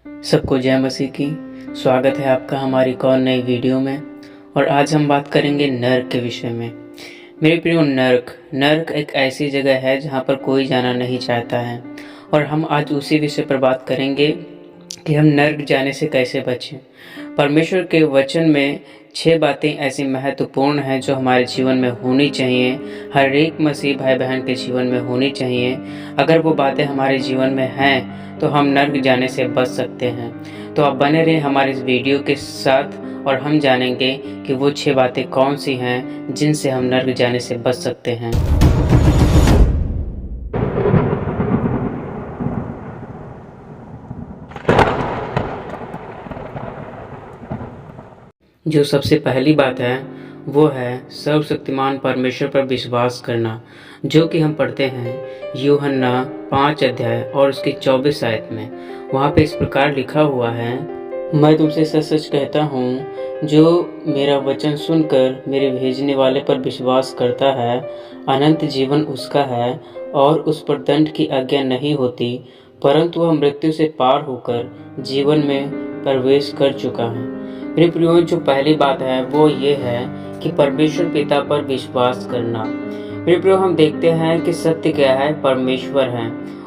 सबको जय मसीह की। स्वागत है आपका हमारी एक और नई वीडियो में। और आज हम बात करेंगे नर्क के विषय में। मेरे प्रियो, नर्क एक ऐसी जगह है जहाँ पर कोई जाना नहीं चाहता है। और हम आज उसी विषय पर बात करेंगे कि हम नर्क जाने से कैसे बचें। परमेश्वर के वचन में 6 बातें ऐसी महत्वपूर्ण हैं जो हमारे जीवन में होनी चाहिए, हर एक मसीह भाई बहन के जीवन में होनी चाहिए। अगर वो बातें हमारे जीवन में हैं तो हम नर्क जाने से बच सकते हैं। तो आप बने रहें हमारे इस वीडियो के साथ और हम जानेंगे कि वो 6 बातें कौन सी हैं जिनसे हम नर्क जाने से बच सकते हैं। जो सबसे पहली बात है वो है सर्वशक्तिमान परमेश्वर पर विश्वास करना, जो कि हम पढ़ते हैं यूहन्ना 5 अध्याय और उसकी 24 आयत में। वहाँ पे इस प्रकार लिखा हुआ है, मैं तुमसे सच सच कहता हूँ, जो मेरा वचन सुनकर मेरे भेजने वाले पर विश्वास करता है, अनंत जीवन उसका है और उस पर दंड की आज्ञा नहीं होती, परंतु वह मृत्यु से पार होकर जीवन में प्रवेश कर चुका है। मेरे प्रियो, जो पहली बात है वो ये है कि परमेश्वर पिता पर विश्वास करना। मेरे प्रियो, हम देखते हैं कि सत्य क्या है, परमेश्वर है।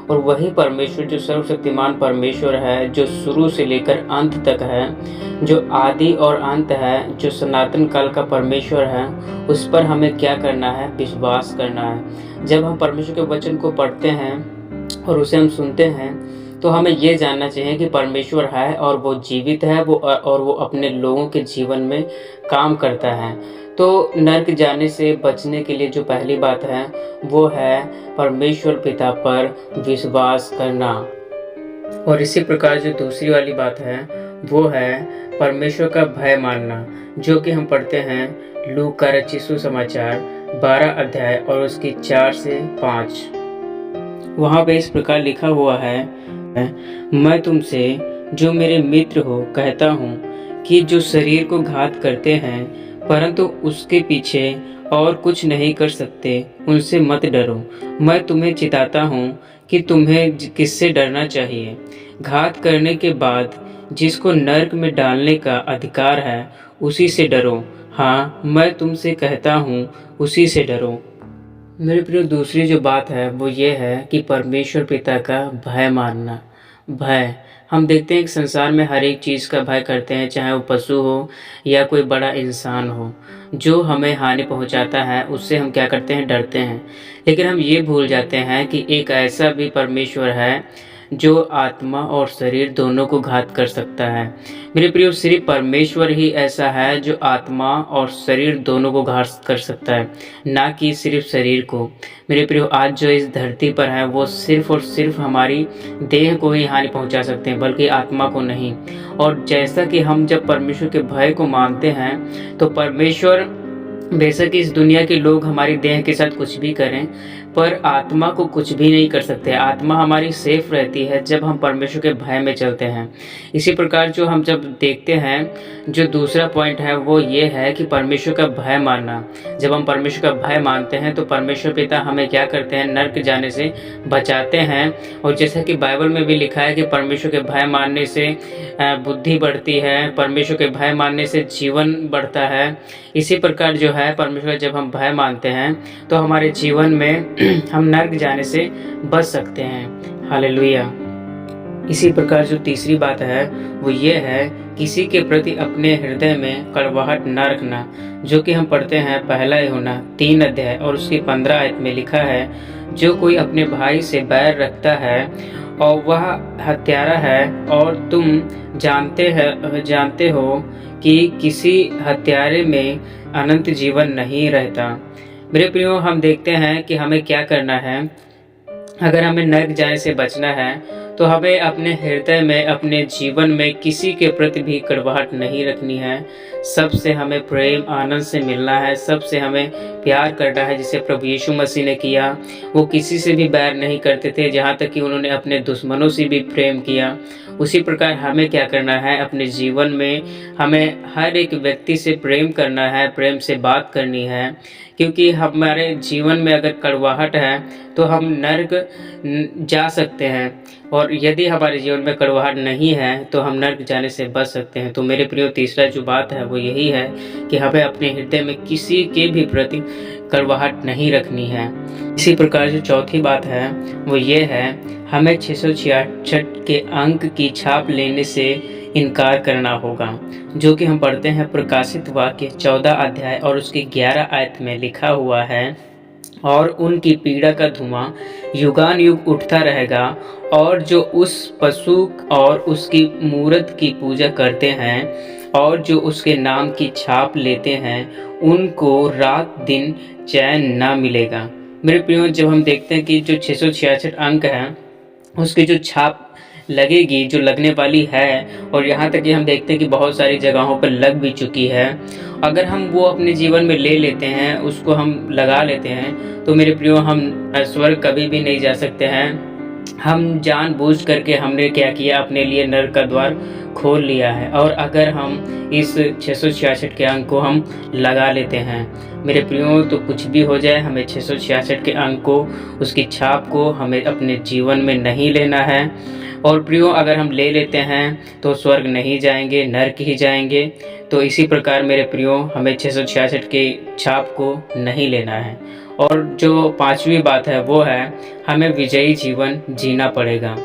और वही परमेश्वर जो सर्वशक्तिमान परमेश्वर है, जो शुरू से लेकर अंत तक है, जो आदि और अंत है, जो सनातन काल का परमेश्वर है, उस पर हमें क्या करना है, विश्वास करना है। जब हम परमेश्वर के वचन को पढ़ते हैं और उसे हम सुनते हैं तो हमें ये जानना चाहिए कि परमेश्वर है और वो जीवित है, वो अपने लोगों के जीवन में काम करता है। तो नर्क जाने से बचने के लिए जो पहली बात है वो है परमेश्वर पिता पर विश्वास करना। और इसी प्रकार जो दूसरी वाली बात है वो है परमेश्वर का भय मानना, जो कि हम पढ़ते हैं लूका का रचित सुसमाचार 12 अध्याय और उसकी 4 से 5। वहाँ पे इस प्रकार लिखा हुआ है, मैं तुमसे जो मेरे मित्र हो कहता हूँ कि जो शरीर को घात करते हैं परंतु उसके पीछे और कुछ नहीं कर सकते, उनसे मत डरो। मैं तुम्हें चिताता हूँ कि तुम्हें किससे डरना चाहिए। घात करने के बाद जिसको नर्क में डालने का अधिकार है उसी से डरो। हाँ, मैं तुमसे कहता हूँ उसी से डरो। मेरे प्रिय, दूसरी जो बात है वो ये है कि परमेश्वर पिता का भय मानना। भय, हम देखते हैं कि संसार में हर एक चीज़ का भय करते हैं, चाहे वो पशु हो या कोई बड़ा इंसान हो। जो हमें हानि पहुंचाता है उससे हम क्या करते हैं, डरते हैं। लेकिन हम ये भूल जाते हैं कि एक ऐसा भी परमेश्वर है जो आत्मा और शरीर दोनों को घात कर सकता है। मेरे प्रियो, सिर्फ परमेश्वर ही ऐसा है जो आत्मा और शरीर दोनों को घात कर सकता है, ना कि सिर्फ शरीर को। मेरे प्रियो, आज जो इस धरती पर है वो सिर्फ और सिर्फ हमारी देह को ही हानि पहुंचा सकते हैं, बल्कि आत्मा को नहीं। और जैसा कि हम जब परमेश्वर के भय को मानते हैं तो परमेश्वर, बेशक इस दुनिया के लोग हमारी देह के साथ कुछ भी करें पर आत्मा को कुछ भी नहीं कर सकते। आत्मा हमारी सेफ रहती है जब हम परमेश्वर के भय में चलते हैं। इसी प्रकार जो हम जब देखते हैं, जो दूसरा पॉइंट है वो ये है कि परमेश्वर का भय मानना। जब हम परमेश्वर का भय मानते हैं तो परमेश्वर पिता हमें क्या करते हैं, नर्क जाने से बचाते हैं। और जैसा कि बाइबल में भी लिखा है कि परमेश्वर के भय मानने से बुद्धि बढ़ती है, परमेश्वर के भय मानने से जीवन बढ़ता है। इसी प्रकार जो है परमेश्वर, जब हम भय मानते हैं तो हमारे जीवन में हम नर्क जाने से बच सकते हैं। हालेलुया। इसी प्रकार जो तीसरी बात है वो ये है, किसी के प्रति अपने हृदय में कड़वाहट न रखना, जो कि हम पढ़ते हैं पहला यूहन्ना 3 अध्याय और उसकी 15 आयत में लिखा है, जो कोई अपने भाई से बैर रखता है और वह हत्यारा है, और तुम जानते हो कि किसी हत्यारे में अनंत जीवन नहीं रहता। मेरे प्रियो, हम देखते हैं कि हमें क्या करना है। अगर हमें नर्क जाने से बचना है तो हमें अपने हृदय में, अपने जीवन में किसी के प्रति भी कड़वाहट नहीं रखनी है। सबसे हमें प्रेम आनंद से मिलना है, सबसे हमें प्यार करना है, जिसे प्रभु यीशु मसीह ने किया। वो किसी से भी बैर नहीं करते थे, जहाँ तक कि उन्होंने अपने दुश्मनों से भी प्रेम किया। उसी प्रकार हमें क्या करना है, अपने जीवन में हमें हर एक व्यक्ति से प्रेम करना है, प्रेम से बात करनी है, क्योंकि हमारे जीवन में अगर कड़वाहट है तो हम नर्क जा सकते हैं, और यदि हमारे जीवन में कड़वाहट नहीं है तो हम नर्क जाने से बच सकते हैं। तो मेरे प्रियो, तीसरा जो बात है वो यही है कि हमें अपने हृदय में किसी के भी प्रति कड़वाहट नहीं रखनी है। इसी प्रकार जो चौथी बात है वो ये है, हमें 666 के अंक की छाप लेने से इनकार करना होगा, जो कि हम पढ़ते हैं प्रकाशित वाक्य 14 अध्याय और उसके 11 आयत में लिखा हुआ है, और उनकी पीड़ा का धुआं युगान युग उठता रहेगा, और जो उस पशु और उसकी मूरत की पूजा करते हैं और जो उसके नाम की छाप लेते हैं उनको रात दिन चैन ना मिलेगा। मेरे प्रियो, जब हम देखते हैं कि जो 666 अंक हैं उसकी जो छाप लगेगी, जो लगने वाली है, और यहाँ तक कि हम देखते हैं कि बहुत सारी जगहों पर लग भी चुकी है, अगर हम वो अपने जीवन में ले लेते हैं, उसको हम लगा लेते हैं, तो मेरे प्रियो हम स्वर्ग कभी भी नहीं जा सकते हैं। हम जानबूझ करके हमने क्या किया, अपने लिए नर्क का द्वार खोल लिया है। और अगर हम इस 666 के अंक को हम लगा लेते हैं मेरे प्रियो, तो कुछ भी हो जाए, हमें 666 के अंक को, उसकी छाप को हमें अपने जीवन में नहीं लेना है। और प्रियो, अगर हम ले लेते हैं तो स्वर्ग नहीं जाएंगे, नर्क ही जाएंगे। तो इसी प्रकार मेरे प्रियो, हमें 666 के छाप को नहीं लेना है। और जो पांचवी बात है वो है, हमें विजयी जीवन जीना पड़ेगा।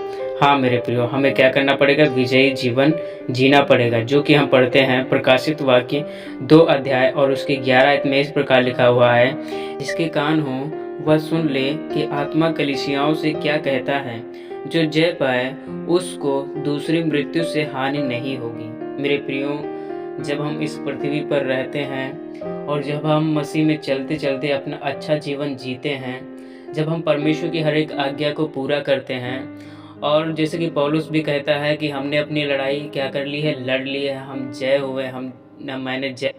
हाँ मेरे प्रियो, हमें क्या करना पड़ेगा, विजयी जीवन जीना पड़ेगा, जो कि हम पढ़ते हैं प्रकाशित वाक्य 2 अध्याय और उसके 11 आयत में इस प्रकार लिखा हुआ है, जिसके कान हो वह सुन ले कि आत्मा कलीसियाओं से क्या कहता है, जो जय पाए उसको दूसरी मृत्यु से हानि नहीं होगी। मेरे प्रियो, जब हम इस पृथ्वी पर रहते हैं और जब हम मसीह में चलते चलते अपना अच्छा जीवन जीते हैं, जब हम परमेश्वर की हर एक आज्ञा को पूरा करते हैं, और जैसे कि पौलुस भी कहता है कि हमने अपनी लड़ाई क्या कर ली है, लड़ ली है, हम जय हुए, मैंने जय।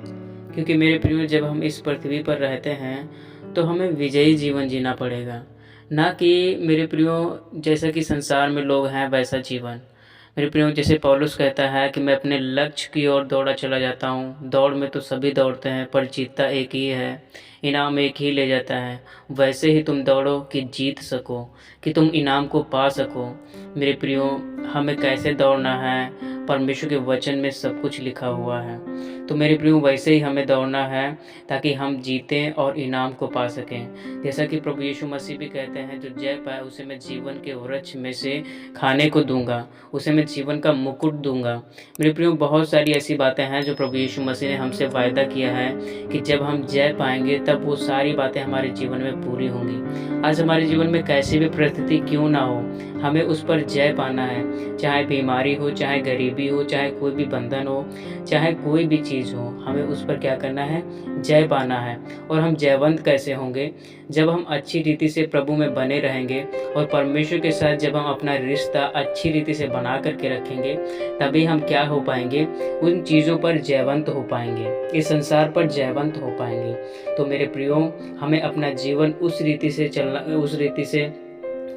क्योंकि मेरे प्रियो, जब हम इस पृथ्वी पर रहते हैं तो हमें विजयी जीवन जीना पड़ेगा, ना कि मेरे प्रियो जैसा कि संसार में लोग हैं वैसा जीवन। मेरे प्रियो, जैसे पौलुस कहता है कि मैं अपने लक्ष्य की ओर दौड़ा चला जाता हूँ, दौड़ में तो सभी दौड़ते हैं पर जीतता एक ही है, इनाम एक ही ले जाता है, वैसे ही तुम दौड़ो कि जीत सको, कि तुम इनाम को पा सको। मेरे प्रियो, हमें कैसे दौड़ना है, परमेश्वर के वचन में सब कुछ लिखा हुआ है। तो मेरे प्रियो, वैसे ही हमें दौड़ना है ताकि हम जीतें और इनाम को पा सकें। जैसा कि प्रभु यीशु मसीह भी कहते हैं, जो जय पाए उसे मैं जीवन के वृक्ष में से खाने को दूंगा, उसे मैं जीवन का मुकुट दूंगा। मेरे प्रियो, बहुत सारी ऐसी बातें हैं जो प्रभु यीशु मसीह ने हमसे वायदा किया है कि जब हम जय पाएंगे तब वो सारी बातें हमारे जीवन में पूरी होंगी। आज हमारे जीवन में कैसी भी परिस्थिति क्यों ना हो, हमें उस पर जय पाना है। चाहे बीमारी हो, चाहे गरीबी हो, चाहे कोई भी बंधन हो, चाहे कोई भी चीज़ हो, हमें उस पर क्या करना है, जय पाना है। और हम जयवंत कैसे होंगे, जब हम अच्छी रीति से प्रभु में बने रहेंगे और परमेश्वर के साथ जब हम अपना रिश्ता अच्छी रीति से बना करके रखेंगे, तभी हम क्या हो पाएंगे, उन चीज़ों पर जयवंत हो पाएंगे, इस संसार पर जयवंत हो पाएंगे। तो मेरे प्रियो, हमें अपना जीवन उस रीति से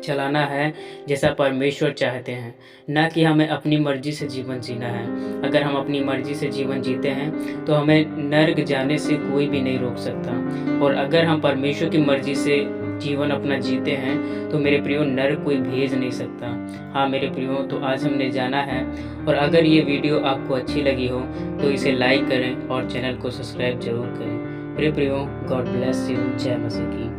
चलाना है जैसा परमेश्वर चाहते हैं, ना कि हमें अपनी मर्जी से जीवन जीना है। अगर हम अपनी मर्जी से जीवन जीते हैं तो हमें नर्क जाने से कोई भी नहीं रोक सकता, और अगर हम परमेश्वर की मर्जी से जीवन अपना जीते हैं तो मेरे प्रियो, नर्क कोई भेज नहीं सकता। हाँ मेरे प्रियो, तो आज हमने जाना है, और अगर ये वीडियो आपको अच्छी लगी हो तो इसे लाइक करें और चैनल को सब्सक्राइब जरूर करें। मेरे प्रियो, गॉड ब्लेस यू। जय मसीह की।